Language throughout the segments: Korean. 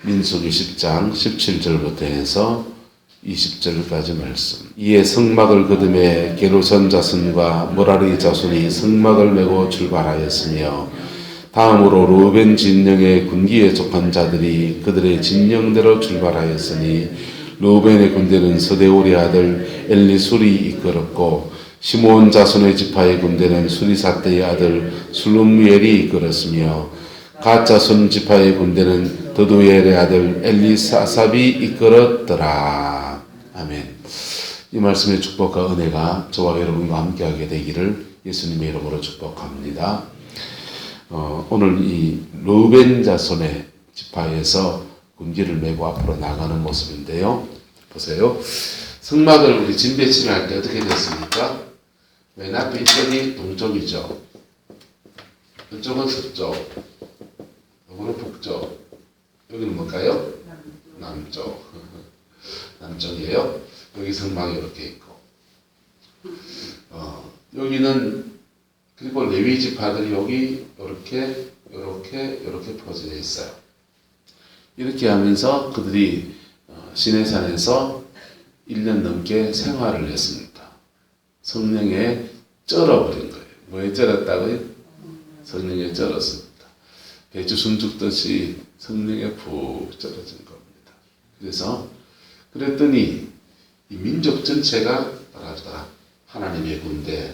민수기 10장 17절부터 해서 20절까지 말씀. 이에 성막을 거두매 게르손 자손과 모라리 자손이 성막을 메고 출발하였으며 다음으로 루벤 진영의 군기에 속한 자들이 그들의 진영대로 출발하였으니 루벤의 군대는 서데울의 아들 엘리술이 이끌었고 시므온 자손의 지파의 군대는 수리사대의 아들 술룸무엘이 이끌었으며 갓 자손 지파의 군대는 드두엘의 아들 엘리사삽이 이끌었더라. 아멘. 이 말씀의 축복과 은혜가 저와 여러분과 함께하게 되기를 예수님의 이름으로 축복합니다. 오늘 이 루벤 자손의 지파에서 군기를 메고 앞으로 나가는 모습인데요. 보세요. 성막을 우리 진 배치를 할 때 어떻게 됐습니까? 맨 앞에 이쪽이 동쪽이죠. 이쪽은 서쪽, 이거는 북쪽, 여기는 뭘까요? 남쪽. 남쪽이에요. 여기 성막이 이렇게 있고, 여기는 그리고 레위 지파들이 여기 이렇게 퍼져 있어요. 이렇게 하면서 그들이 시내산에서 1년 넘게 생활을 했습니다. 성령에 쩔어버린 거예요. 뭐에 쩔었다고요? 성령에 쩔었습니다. 배추 숨죽듯이 성령에 푹 쩔어진 겁니다. 그래서 그랬더니 이 민족 전체가 뭐랄까 하나님의 군대,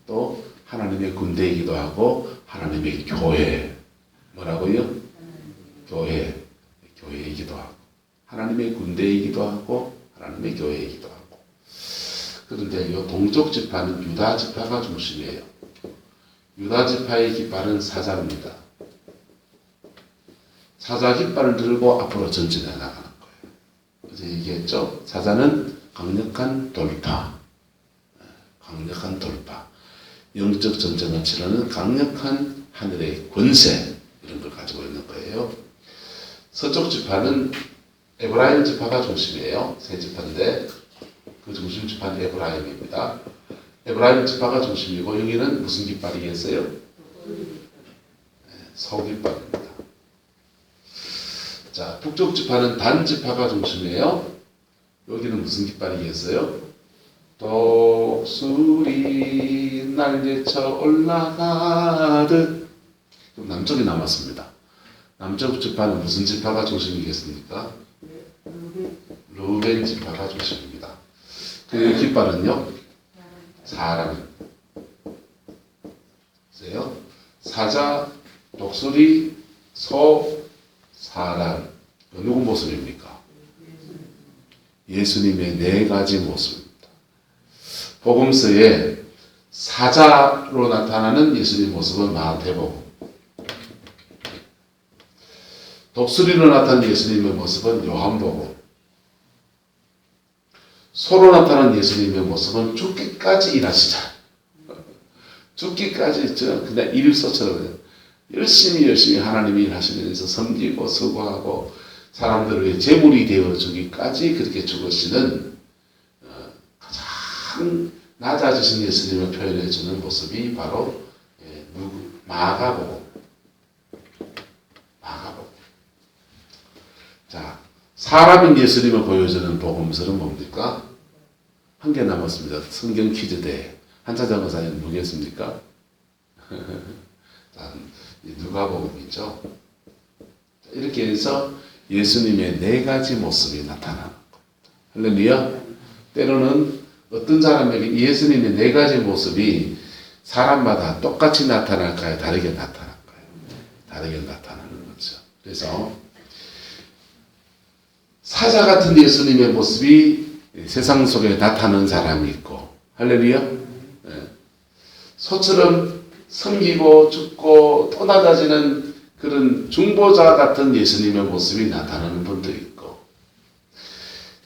또 하나님의 군대이기도 하고 하나님의 교회, 뭐라고요? 교회이기도 하고 하나님의 군대이기도 하고 하나님의 교회이기도 하고. 그런데 이 동쪽 지파는 유다 지파가 중심이에요. 유다 지파의 깃발은 사자입니다. 사자 깃발을 들고 앞으로 전진해 나가는 거예요. 어제 얘기했죠? 사자는 강력한 돌파, 영적 전쟁을 치르는 강력한 하늘의 권세, 이런 걸 가지고 있는 거예요. 서쪽 지파는 에브라임 지파가 중심이에요. 세 지파인데 그 중심 지파는 에브라임입니다. 에브라임 지파가 중심이고 여기는 무슨 깃발이겠어요? 서깃발입니다. 자, 북쪽 지파는 단 지파가 중심이에요. 여기는 무슨 깃발이겠어요? 독수리 날개쳐 올라가듯. 그럼 남쪽이 남았습니다. 남쪽 지파는 무슨 지파가 중심이겠습니까? 루벤 지파가 중심입니다. 그 깃발은요? 사람. 보세요. 사자, 독수리, 소, 사람. 누구 모습입니까? 예수님의 네 가지 모습입니다. 복음서에 사자로 나타나는 예수님 모습은 마태복음, 독수리로 나타난 예수님의 모습은 요한복음, 소로 나타난 예수님의 모습은 죽기까지 일하시자. 죽기까지 그냥 일일소처럼 열심히 하나님이 일하시면서 섬기고 수고하고 사람들의 제물이 되어주기까지 그렇게 죽으시는 가장 낮아지신 예수님을 표현해주는 모습이 바로 마가복음. 자, 사람인 예수님을 보여주는 복음서는 뭡니까? 한 개 남았습니다. 성경 퀴즈 대회. 한차장 의사님 누구겠습니까? 자, 누가복음이죠. 이렇게 해서 예수님의 네 가지 모습이 나타나는 겁니다. 할렐루야. 때로는 어떤 사람에게 예수님의 네 가지 모습이 사람마다 똑같이 나타날까요? 다르게 나타날까요? 다르게 나타나는 거죠. 그래서 사자 같은 예수님의 모습이 세상 속에 나타나는 사람이 있고, 할렐루야. 소처럼 섬기고 죽고 또 낮아지는 그런 중보자 같은 예수님의 모습이 나타나는 분도 있고,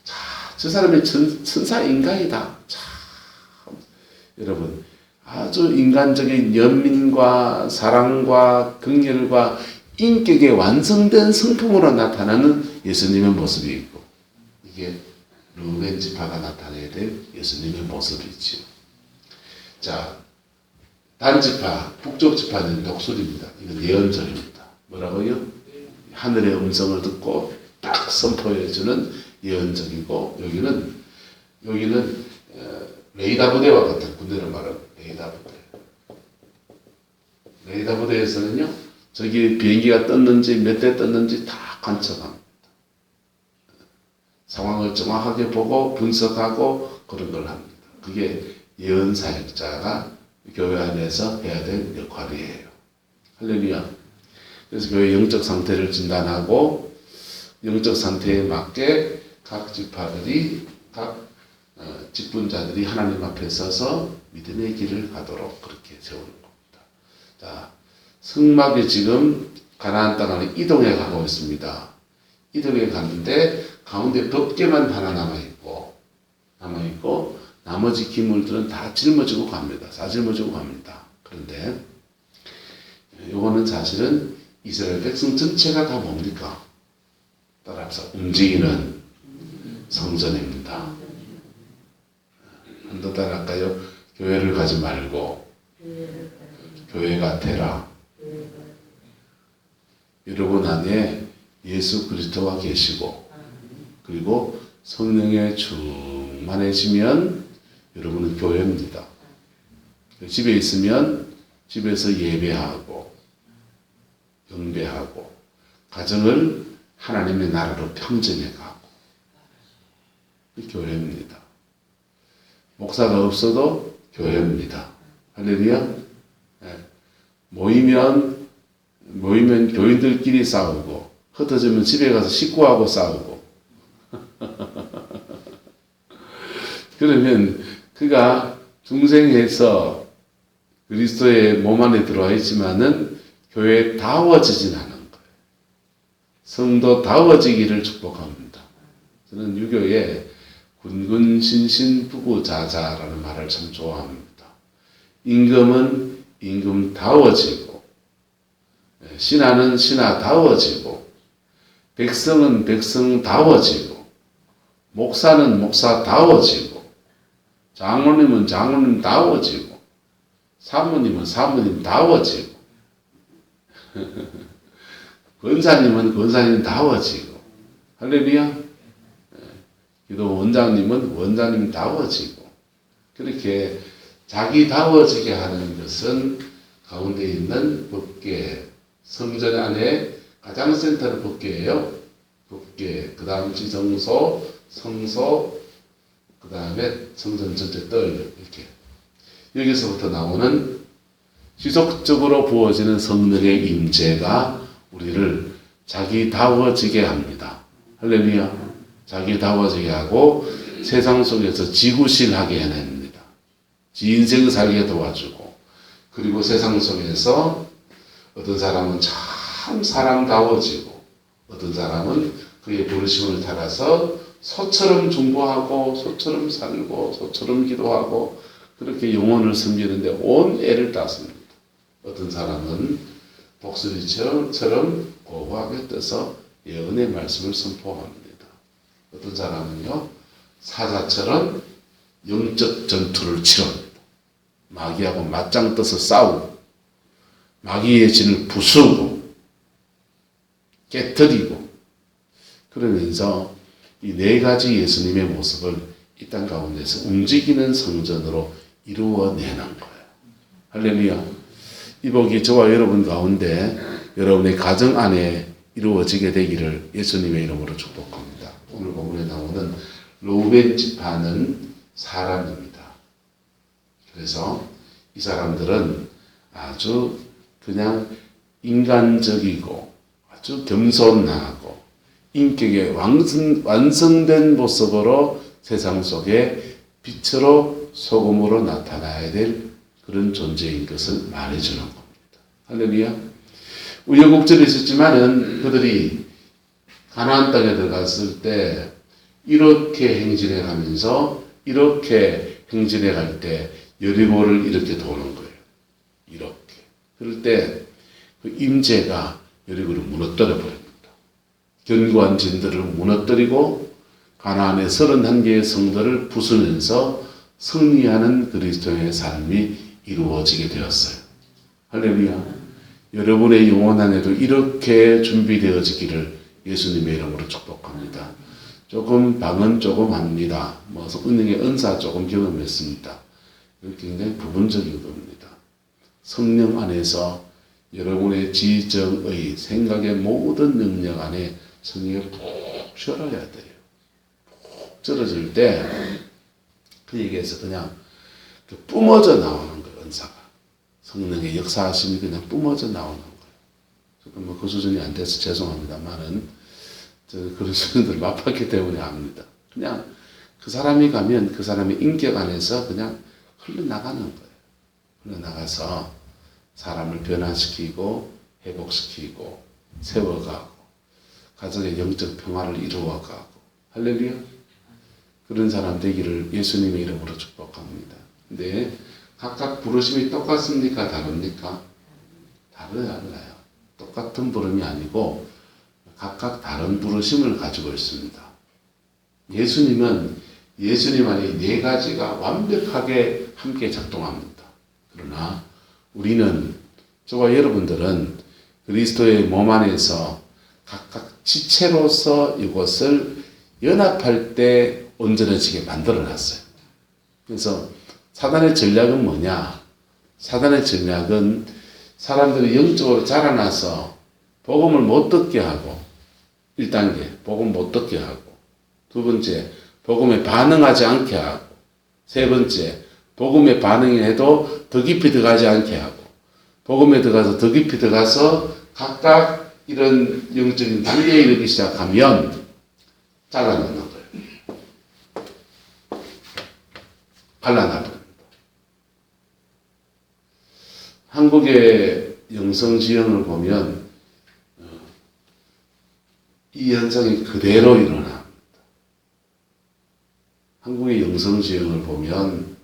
자, 저 사람이 천사 인간이다. 참, 여러분, 아주 인간적인 연민과 사랑과 긍휼과 인격의 완성된 성품으로 나타나는 예수님의 모습이 있고, 이게 루벤 지파가 나타내야 될 예수님의 모습이지요. 자, 단 지파, 북쪽 지파는 독수리입니다. 이건 예언절입니다. 뭐라고요? 하늘의 음성을 듣고 딱 선포해주는 예언적이고, 여기는 레이더 부대와 같은 군대를 말하는 레이더 부대. 레이더 부대에서는요, 저기 비행기가 떴는지 몇 대 떴는지 다 관측합니다. 상황을 정확하게 보고 분석하고 그런 걸 합니다. 그게 예언 사역자가 교회 안에서 해야 될 역할이에요. 할렐루야. 그래서 교회 영적 상태를 진단하고 영적 상태에 맞게 각 지파들이 각 직분자들이 하나님 앞에 서서 믿음의 길을 가도록 그렇게 세우는 겁니다. 자, 성막이 지금 가나안 땅 안에 이동해 가고 있습니다. 이동해 가는데 가운데 덮개만 하나 남아있고 나머지 기물들은 다 짊어지고 갑니다. 싸짊어지고 갑니다. 그런데 요거는 사실은 이스라엘 백성 전체가 다 뭡니까? 따라서 움직이는 성전입니다. 한 번 더 따라할까요? 교회를 가지 말고 교회가 되라. 여러분 안에 예수 그리스도가 계시고 그리고 성령에 충만해지면 여러분은 교회입니다. 집에 있으면 집에서 예배하고 경배하고 가정을 하나님의 나라로 평정해 가고 교회입니다. 목사가 없어도 교회입니다. 할렐루야. 네. 모이면 교인들끼리 싸우고 흩어지면 집에 가서 식구하고 싸우고 그러면 그가 중생해서 그리스도의 몸 안에 들어와 있지만은 교회에 다워지진 않은 거예요. 성도다워지기를 축복합니다. 저는 유교에 군군신신부구자자라는 말을 참 좋아합니다. 임금은 임금다워지고 신하는 신하다워지고 백성은 백성다워지고 목사는 목사다워지고 장로님은 장로님다워지고 사모님은 사모님다워지고 권사님은 권사님다워지고 할렐루야. 기도 원장님은 원장님다워지고 그렇게 자기다워지게 하는 것은 가운데 있는 법궤 성전 안에 가장 센터는 법궤예요. 법궤, 그 다음 지성소, 성소, 그 다음에 성전 전체 떨 이렇게 여기서부터 나오는 지속적으로 부어지는 성령의 임재가 우리를 자기다워지게 합니다. 할렐루야. 자기다워지게 하고 세상 속에서 지구실하게 해냅니다. 지 인생 살게 도와주고 그리고 세상 속에서 어떤 사람은 참 사랑다워지고 어떤 사람은 그의 부르심을 따라서 소처럼 중보하고 소처럼 살고 소처럼 기도하고 그렇게 영혼을 섬기는데 온 애를 땄습니다. 어떤 사람은 독수리처럼 고고하게 떠서 예언의 말씀을 선포합니다. 어떤 사람은요 사자처럼 영적 전투를 치릅니다. 마귀하고 맞짱 떠서 싸우고 마귀의 진을 부수고 깨뜨리고 그러면서 이 네 가지 예수님의 모습을 이 땅 가운데서 움직이는 성전으로 이루어내는 거예요. 할렐루야. 이 복이 저와 여러분 가운데 여러분의 가정 안에 이루어지게 되기를 예수님의 이름으로 축복합니다. 오늘 본문에 나오는 르우벤 지파는 사람입니다. 그래서 이 사람들은 아주 그냥 인간적이고 아주 겸손하고 인격의 완성된 모습으로 세상 속에 빛으로 소금으로 나타나야 될 그런 존재인 것을 말해주는 겁니다. 할렐루야. 우여곡절이 있었지만은 그들이 가나안 땅에 들어갔을 때 이렇게 행진해 가면서 이렇게 행진해 갈 때 여리고를 이렇게 도는 거예요. 이렇게. 그럴 때 그 임재가 여리고를 무너뜨려 버립니다. 견고한 진들을 무너뜨리고 가나안의 31개의 성들을 부수면서 승리하는 그리스도의 삶이 이루어지게 되었어요. 할렐루야. 여러분의 영혼 안에도 이렇게 준비되어지기를 예수님의 이름으로 축복합니다. 조금 방언 조금 합니다. 은행의 은사 조금 경험했습니다. 굉장히 부분적인 겁니다. 성령 안에서 여러분의 지정의 생각의 모든 능력 안에 성령이 푹 절어야 돼요. 푹 절어질 때 그 얘기에서 그냥 뿜어져 나오는 거예요. 은사가. 성령의 역사하심이 그냥 뿜어져 나오는 거예요. 저도 그 수준이 안 돼서 죄송합니다만은 그런 수준들 맛봤기 때문에 압니다. 그냥 그 사람이 가면 그 사람의 인격 안에서 그냥 흘러나가는 거예요. 흘러나가서 사람을 변화시키고 회복시키고 세워가고 가정의 영적 평화를 이루어가고 할렐루야. 그런 사람 되기를 예수님의 이름으로 축복합니다. 근데 각각 부르심이 똑같습니까? 다릅니까? 달라요. 똑같은 부름이 아니고 각각 다른 부르심을 가지고 있습니다. 예수님은 예수님 안에 네 가지가 완벽하게 함께 작동합니다. 그러나 우리는, 저와 여러분들은 그리스도의 몸 안에서 각각 지체로서 이것을 연합할 때 온전해지게 만들어놨어요. 그래서 사단의 전략은 뭐냐? 사단의 전략은 사람들이 영적으로 자라나서 복음을 못 듣게 하고, 1단계 복음 못 듣게 하고, 2번째 복음에 반응하지 않게 하고, 3번째 복음에 반응해도 더 깊이 들어가지 않게 하고, 복음에 들어가서 더 깊이 들어가서 각각 이런 영적인 단계에 이르기 시작하면 잘라내는 거예요. 갈라놔버립니다. 한국의 영성지형을 보면 이 현상이 그대로 일어납니다. 한국의 영성지형을 보면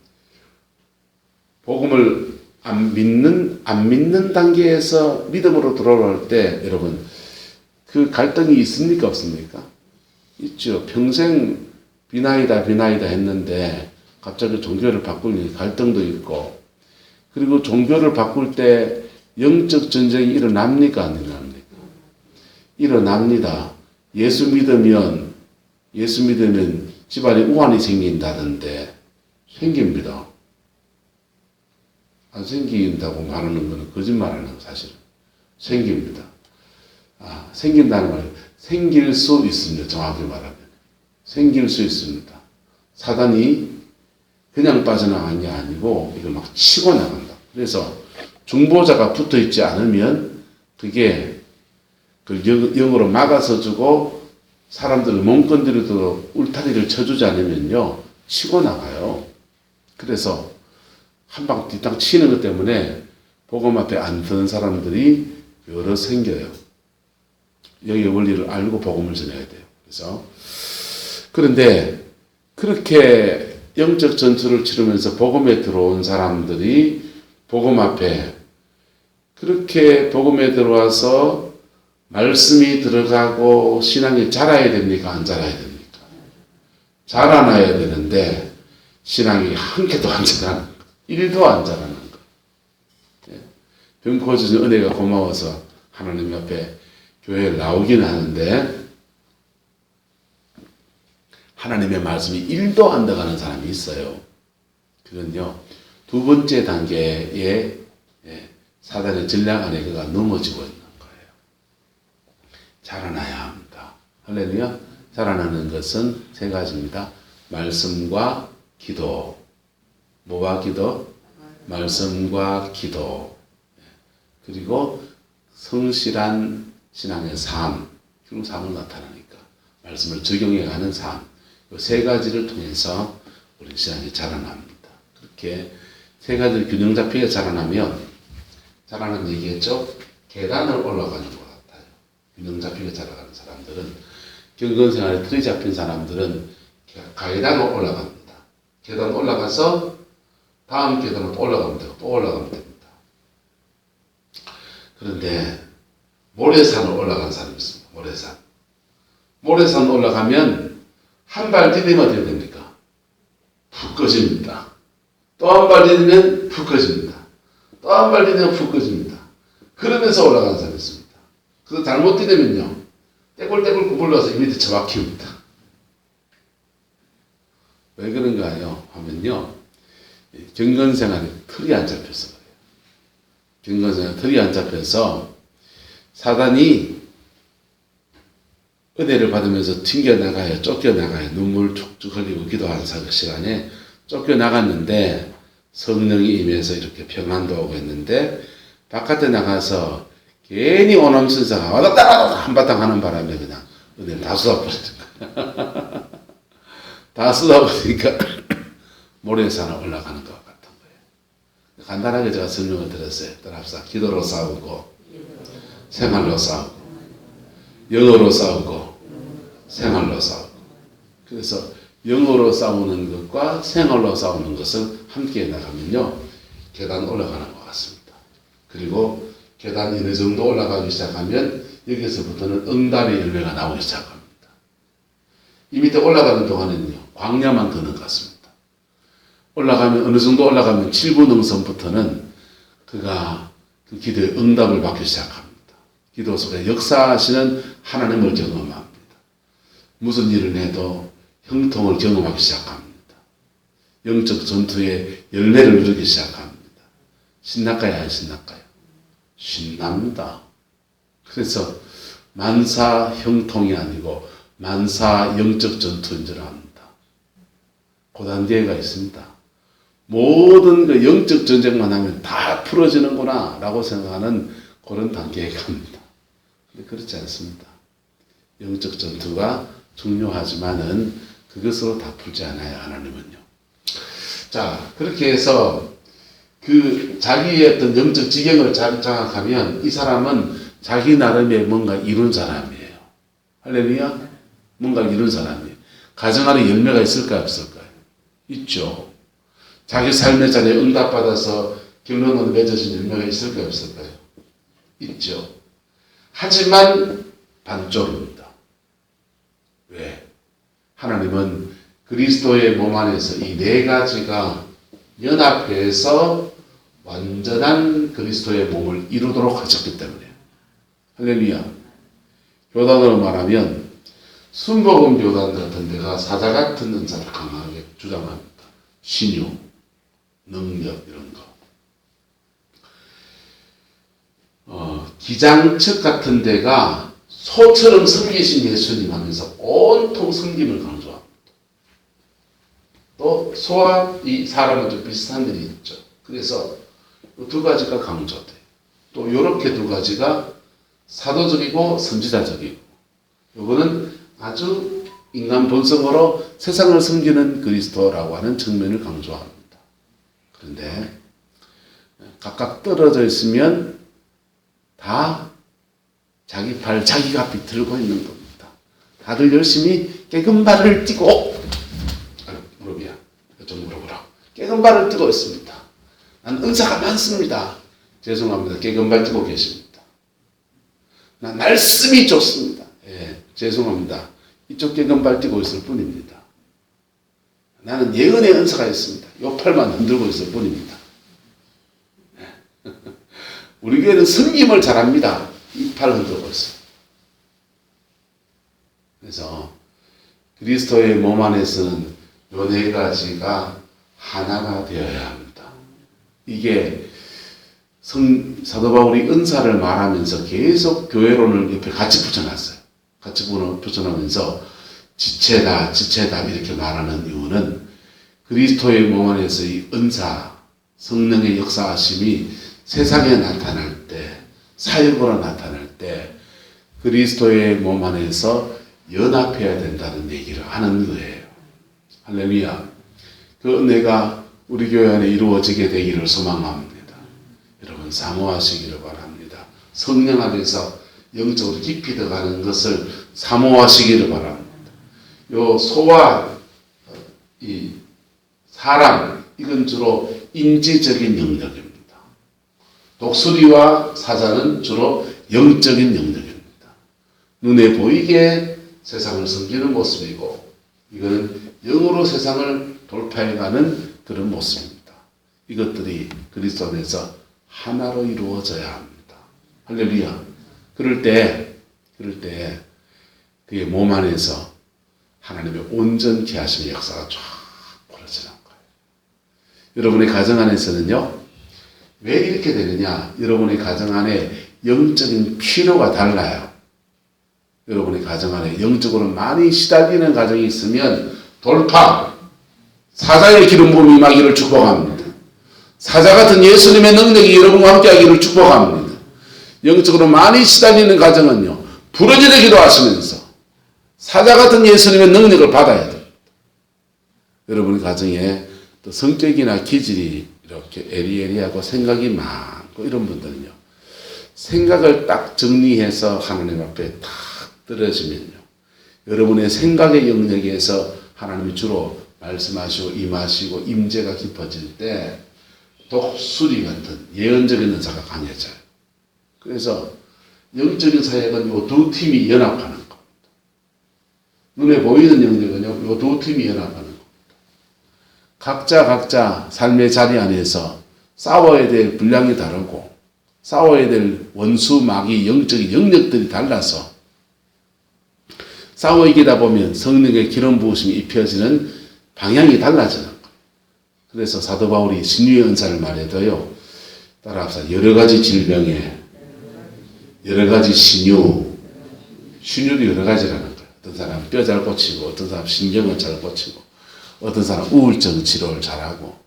복음을 안 믿는 단계에서 믿음으로 돌아올 때 여러분 그 갈등이 있습니까? 없습니까? 있죠. 평생 비나이다 했는데 갑자기 종교를 바꾸니 갈등도 있고, 그리고 종교를 바꿀 때 영적 전쟁이 일어납니까? 안 일어납니까? 일어납니다. 예수 믿으면 집안에 우환이 생긴다던데 생깁니다. 안 생긴다고 말하는 것은 거짓말하는 거 사실은. 생깁니다. 생긴다는 말은 생길 수 있습니다. 정확히 말하면. 생길 수 있습니다. 사단이 그냥 빠져나가는 게 아니고 이걸 막 치고 나간다. 그래서 중보자가 붙어 있지 않으면 그게 그 영으로 막아서 주고 사람들을 몸 건드려도 울타리를 쳐주지 않으면요 치고 나가요. 그래서 한 방 뒷땅 치는 것 때문에 복음 앞에 안 드는 사람들이 여러 생겨요. 여기의 원리를 알고 복음을 전해야 돼요. 그래서 그런데 그렇게 영적 전투를 치르면서 복음에 들어온 사람들이 복음 앞에 그렇게 복음에 들어와서 말씀이 들어가고 신앙이 자라야 됩니까? 안 자라야 됩니까? 자라나야 되는데 신앙이 한 개도 안 자라는 거, 1도 안 자라는 거. 병 고쳐준 은혜가 고마워서 하나님 앞에 교회에 나오긴 하는데 하나님의 말씀이 1도 안 들어가는 사람이 있어요. 그건요, 2번째 단계에 사단의 전략 안에 그가 넘어지고 있는 거예요. 자라나야 합니다. 할렐루야. 자라나는 것은 3가지입니다. 말씀과 기도. 뭐와 기도? 말씀과 기도. 그리고 성실한 신앙의 삶. 결국 삶을 나타나니까. 말씀을 적용해가는 삶. 이 3가지를 통해서 우리 신앙이 자라납니다. 그렇게 3가지를 균형 잡히게 자라나면, 자라는 얘기했죠? 계단을 올라가는 것 같아요. 균형 잡히게 자라가는 사람들은, 경건생활에 틀이 잡힌 사람들은 계단을 올라갑니다. 계단 올라가서 다음 계단으로 또 올라가면 되고 또 올라가면 됩니다. 그런데 모래산을 올라간 사람이 있습니다. 모래산 올라가면 한 발 디디면 어떻게 됩니까? 푹 꺼집니다. 또 한 발 디디면 푹 꺼집니다. 또 한 발 디디면 푹 꺼집니다. 그러면서 올라가는 사람이 있습니다. 그래서 잘못 뛰려면요, 떼굴떼굴 구불러서 이 밑에 처박힙니다. 왜 그런가요? 하면요, 경건생활에 틀이 안 잡혀서 그래요. 경건생활에 틀이 안 잡혀서 사단이 은혜를 받으면서 튕겨나가요. 쫓겨나가요. 눈물 촉촉 흘리고 기도하는 시간에 쫓겨나갔는데 성령이 임해서 이렇게 평안도 오고 있는데 바깥에 나가서 괜히 오남선사가 와다다다다 한바탕 하는 바람에 그냥 은혜를 다 쏟아버리는 거예요. 다 쏟아버리니까 모래산을 올라가는 것 같은 거예요. 간단하게 제가 설명을 드렸어요. 따라합시다. 기도로 싸우고 생활로 싸우고 영어로 싸우고 생활로 싸우고. 그래서 영어로 싸우는 것과 생활로 싸우는 것을 함께 나가면요, 계단 올라가는 것 같습니다. 그리고 계단 어느 정도 올라가기 시작하면 여기서부터는 응답의 열매가 나오기 시작합니다. 이 밑에 올라가는 동안에는요, 광야만 드는 것 같습니다. 올라가면 어느 정도 올라가면 7부 능선부터는 그가 그 기도의 응답을 받기 시작합니다. 기도 속에 역사하시는 하나님을 경험합니다. 무슨 일을 해도 형통을 경험하기 시작합니다. 영적 전투의 열매를 누리기 시작합니다. 신날까요? 안 신날까요? 신납니다. 그래서 만사 형통이 아니고 만사 영적 전투인 줄 압니다. 그 단계가 있습니다. 모든 그 영적 전쟁만 하면 다 풀어지는구나 라고 생각하는 그런 단계에 갑니다. 근데 그렇지 않습니다. 영적 전투가 중요하지만은 그것으로 다 풀지 않아요, 하나님은요. 자, 그렇게 해서 그 자기의 어떤 영적 지경을 장악하면 이 사람은 자기 나름의 뭔가 이룬 사람이에요. 할렐루야? 뭔가 이룬 사람이에요. 가정 안에 열매가 있을까요, 없을까요? 있죠. 자기 삶의 자리에 응답받아서 결론으로 맺어진 열매가 있을까요, 없을까요? 있죠. 하지만 반쪽입니다. 왜? 하나님은 그리스도의 몸 안에서 이 네 가지가 연합해서 완전한 그리스도의 몸을 이루도록 하셨기 때문에. 할렐루야. 교단으로 말하면 순복음 교단 같은 데가 사자 같은 은사를 강하게 주장합니다. 신유, 능력 이런 거. 기장측 같은 데가 소처럼 섬기신 예수님 하면서 온통 섬김을 강조합니다. 또 소와 이 사람은 좀 비슷한 면이 있죠. 그래서 두 가지가 강조돼요. 또 이렇게 두 가지가 사도적이고 선지자적이고, 요거는 아주 인간 본성으로 세상을 섬기는 그리스도라고 하는 측면을 강조합니다. 그런데 각각 떨어져 있으면 다 자기 발, 자기가 비틀고 있는 겁니다. 다들 열심히 깨금 발을 띄고, 무릎이야. 좀 물어보라. 깨금 발을 띄고 있습니다. 난 은사가 많습니다. 죄송합니다. 깨금 발 띄고 계십니다. 난 말씀이 좋습니다. 예, 죄송합니다. 이쪽 깨금 발 띄고 있을 뿐입니다. 나는 예언의 은사가 있습니다. 요 팔만 흔들고 있을 뿐입니다. 우리 교회는 섬김을 잘합니다. 이 팔 흔들고 있어요. 그래서 그리스도의 몸 안에서는 요 네 가지가 하나가 되어야 합니다. 이게 사도 바울이 은사를 말하면서 계속 교회론을 옆에 같이 붙여놨어요. 같이 붙여놓으면서 지체다, 지체다 이렇게 말하는 이유는 그리스도의 몸 안에서 이 은사, 성령의 역사하심이 세상에 나타날 때, 사역으로 나타날 때 그리스도의 몸 안에서 연합해야 된다는 얘기를 하는 거예요. 할렐루야. 그 은혜가 우리 교회 안에 이루어지게 되기를 소망합니다. 여러분 사모하시기를 바랍니다. 성령 안에서 영적으로 깊이 들어가는 것을 사모하시기를 바랍니다. 요 소와 이 사람, 이건 주로 인지적인 영역입니다. 독수리와 사자는 주로 영적인 영역입니다. 눈에 보이게 세상을 섬기는 모습이고, 이거는 영으로 세상을 돌파해가는 그런 모습입니다. 이것들이 그리스도 안에서 하나로 이루어져야 합니다. 할렐루야. 그럴 때 그의 몸 안에서 하나님의 온전케 하심의 역사가 쫙 벌어지는 거예요. 여러분의 가정 안에서는요, 왜 이렇게 되느냐? 여러분의 가정 안에 영적인 필요가 달라요. 여러분의 가정 안에 영적으로 많이 시달리는 가정이 있으면 돌파, 사자의 기름 부음이 임하기를 축복합니다. 사자 같은 예수님의 능력이 여러분과 함께 하기를 축복합니다. 영적으로 많이 시달리는 가정은요, 부르짖어 기도하시면서 사자 같은 예수님의 능력을 받아야 됩니다. 여러분의 가정에 또 성격이나 기질이 이렇게 에리에리하고 생각이 많고 이런 분들은요, 생각을 딱 정리해서 하나님 앞에 딱 떨어지면요, 여러분의 생각의 영역에서 하나님이 주로 말씀하시고 임하시고 임재가 깊어질 때 독수리 같은 예언적인 은사가 강해져요. 그래서 영적인 사역은 이 두 팀이 연합하는 겁니다. 눈에 보이는 영역은요, 이 두 팀이 연합하는 겁니다. 각자 삶의 자리 안에서 싸워야 될 분량이 다르고 싸워야 될 원수, 마귀, 영적인 영역들이 달라서 싸워 이기다 보면 성령의 기름 부으심이 입혀지는 방향이 달라지는 거예요. 그래서 사도 바울이 신유의 은사를 말해도요, 따라합시다. 여러 가지 질병에 여러 가지 신유도 여러 가지라는 거예요. 어떤 사람 뼈 잘 고치고, 어떤 사람 신경을 잘 고치고, 어떤 사람 우울증 치료를 잘하고,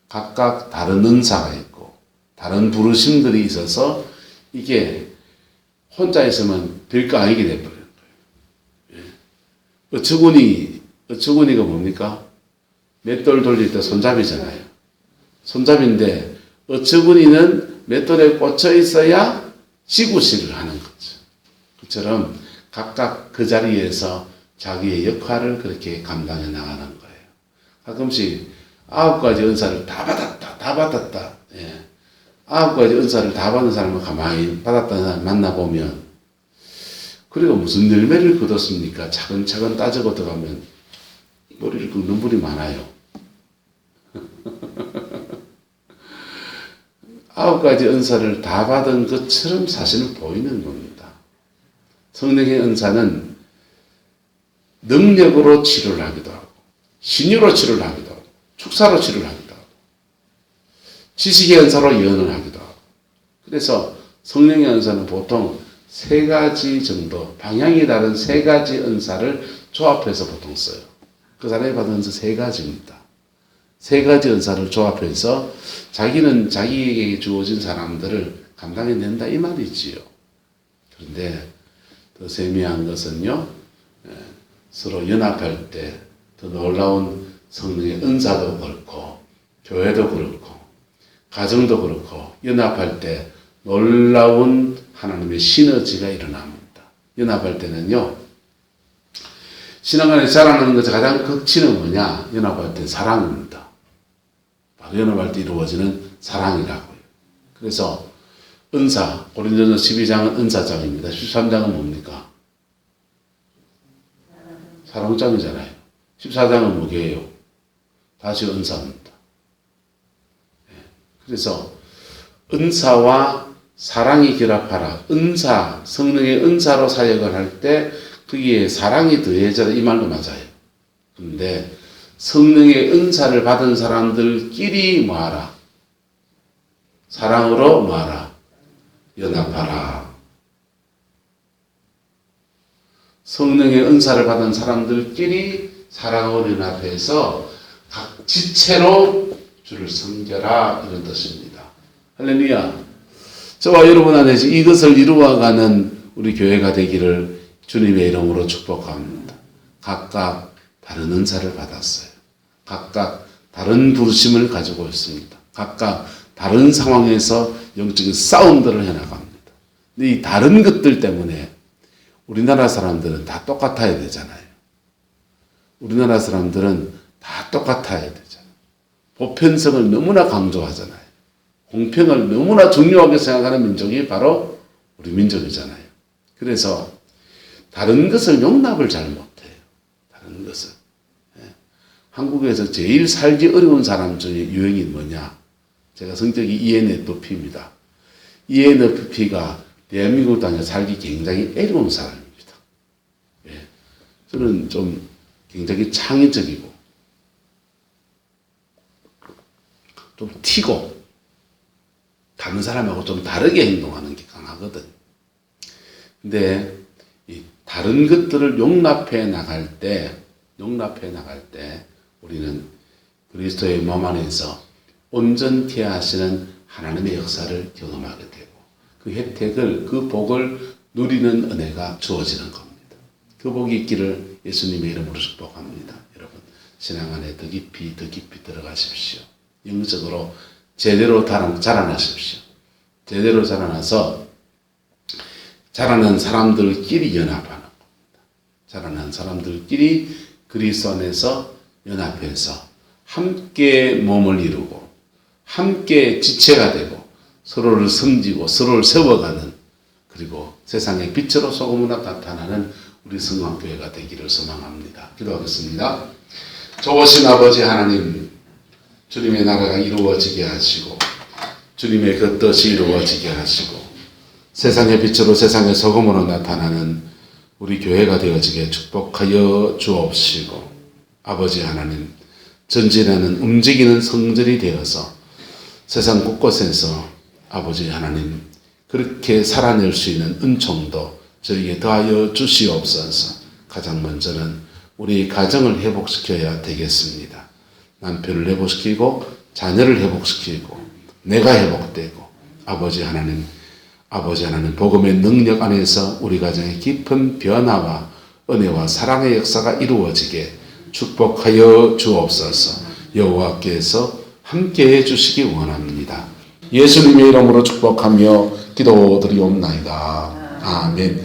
각각 다른 은사가 있고 다른 부르심들이 있어서 이게 혼자 있으면 별거 아니게 돼버려요. 어처구니가 뭡니까? 맷돌 돌릴 때 손잡이잖아요. 손잡이인데 어처구니는 맷돌에 꽂혀 있어야 지구식을 하는 거죠. 그처럼 각각 그 자리에서 자기의 역할을 그렇게 감당해 나가는 거예요. 가끔씩 9가지 은사를 다 받았다. 예. 9가지 은사를 다 받은 사람을 가만히 받았다는 사람 만나보면, 그리고 무슨 열매를 거뒀습니까? 차근차근 따져고 들어가면 머리를 긁는 분이 많아요. 9가지 은사를 다 받은 것처럼 사실은 보이는 겁니다. 성령의 은사는 능력으로 치료를 하기도 하고, 신유로 치료를 하기도 하고, 축사로 치료를 하기도 하고, 지식의 은사로 예언을 하기도 하고. 그래서 성령의 은사는 보통 3가지 정도, 방향이 다른 3가지 은사를 조합해서 보통 써요. 그 사람이 받은 은사 3가지입니다. 3가지 은사를 조합해서 자기는 자기에게 주어진 사람들을 감당해낸다 이 말이지요. 그런데 더 세미한 것은요, 서로 연합할 때 더 놀라운 성령의 은사도 그렇고, 교회도 그렇고, 가정도 그렇고, 연합할 때 놀라운 하나님의 시너지가 일어납니다. 연합할 때는요, 신앙 안에 자라나는 것의 가장 극치는 뭐냐? 연합할 때 사랑입니다. 바로 연합할 때 이루어지는 사랑이라고요. 그래서 은사, 고린도전서 12장은 은사장입니다. 13장은 뭡니까? 사랑장이잖아요. 14장은 뭐게요? 다시 은사입니다. 그래서 은사와 사랑이 결합하라. 은사, 성령의 은사로 사역을 할 때 거기에 사랑이 더해져라 이 말도 맞아요. 그런데 성령의 은사를 받은 사람들끼리 뭐하라? 사랑으로 뭐하라? 연합하라. 성령의 은사를 받은 사람들끼리 사랑으로 연합해서 각 지체로 주를 섬겨라 이런 뜻입니다. 할렐루야. 저와 여러분 안에 이것을 이루어가는 우리 교회가 되기를 주님의 이름으로 축복합니다. 각각 다른 은사를 받았어요. 각각 다른 부르심을 가지고 있습니다. 각각 다른 상황에서 영적인 싸움들을 해나갑니다. 근데 이 다른 것들 때문에 우리나라 사람들은 다 똑같아야 되잖아요. 우리나라 사람들은 다 똑같아야 되잖아요. 보편성을 너무나 강조하잖아요. 공평을 너무나 중요하게 생각하는 민족이 바로 우리 민족이잖아요. 그래서 다른 것을 용납을 잘 못해요. 다른 것을. 한국에서 제일 살기 어려운 사람 중에 유형이 뭐냐? 제가 성격이 ENFP입니다. ENFP가 대한민국 땅에 살기 굉장히 어려운 사람입니다. 예. 저는 좀 굉장히 창의적이고 좀 튀고 다른 사람하고 좀 다르게 행동하는 게 강하거든. 근데 이 다른 것들을 용납해 나갈 때 우리는 그리스도의 몸 안에서 온전케 하시는 하나님의 역사를 경험하게 되고 그 혜택을, 그 복을 누리는 은혜가 주어지는 겁니다. 그 복이 있기를 예수님의 이름으로 축복합니다. 여러분, 신앙 안에 더 깊이 들어가십시오. 영적으로 제대로 자라나십시오. 제대로 자라나서 자라는 사람들끼리 연합하는 겁니다. 자라는 사람들끼리 그리스도 안에서 연합해서 함께 몸을 이루고 함께 지체가 되고 서로를 섬기고 서로를 세워가는, 그리고 세상의 빛으로 소금으로 나타나는 우리 성황교회가 되기를 소망합니다. 기도하겠습니다. 좋으신 아버지 하나님, 주님의 나라가 이루어지게 하시고 주님의 그 뜻이 이루어지게 하시고 세상의 빛으로 세상의 소금으로 나타나는 우리 교회가 되어지게 축복하여 주옵시고, 아버지 하나님, 전진하는 움직이는 성전이 되어서 세상 곳곳에서 아버지 하나님 그렇게 살아낼 수 있는 은총도 저에게 더하여 주시옵소서. 가장 먼저는 우리 가정을 회복시켜야 되겠습니다. 남편을 회복시키고 자녀를 회복시키고 내가 회복되고 아버지 하나님 복음의 능력 안에서 우리 가정의 깊은 변화와 은혜와 사랑의 역사가 이루어지게 축복하여 주옵소서. 여호와께서 함께해 주시기 원합니다. 예수님의 이름으로 축복하며 기도드리옵나이다. 아멘.